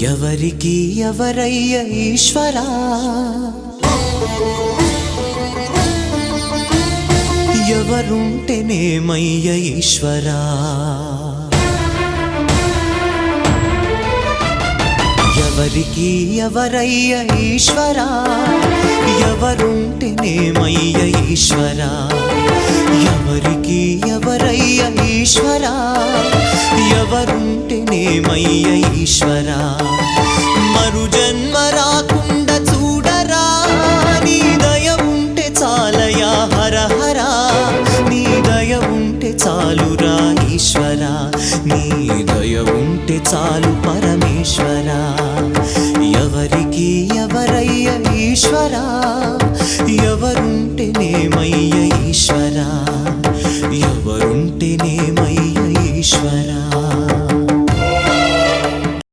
ఎవరికి ఎవరయ్య ఈశ్వరా, ఎవరుంటేనేమయ్య ఈశ్వరా, ఎవరికి ఎవరయ్య ఈశ్వరా, ఎవరుంటేనేమయ్య ఈశ్వరా, ఎవరికి ఎవరయ్య ఈశ్వరా, ఎవరుంటేనేమయ్య ఈశ్వరా. మరు జన్మ రాకుండా చూడరా, నీ దయ ఉంటే చాలయా హర హరా, నీ దయ ఉంటే చాలురా ఈశ్వరా, నీ దయ ఉంటే చాలు పరమేశ్వరా. ఎవరికి ఎవరయ్య ఈశ్వరా, ఎవరుంటేనేమయ్య ఈశ్వరా, ఎవరుంటేనేమయ్య ఈశ్వరా.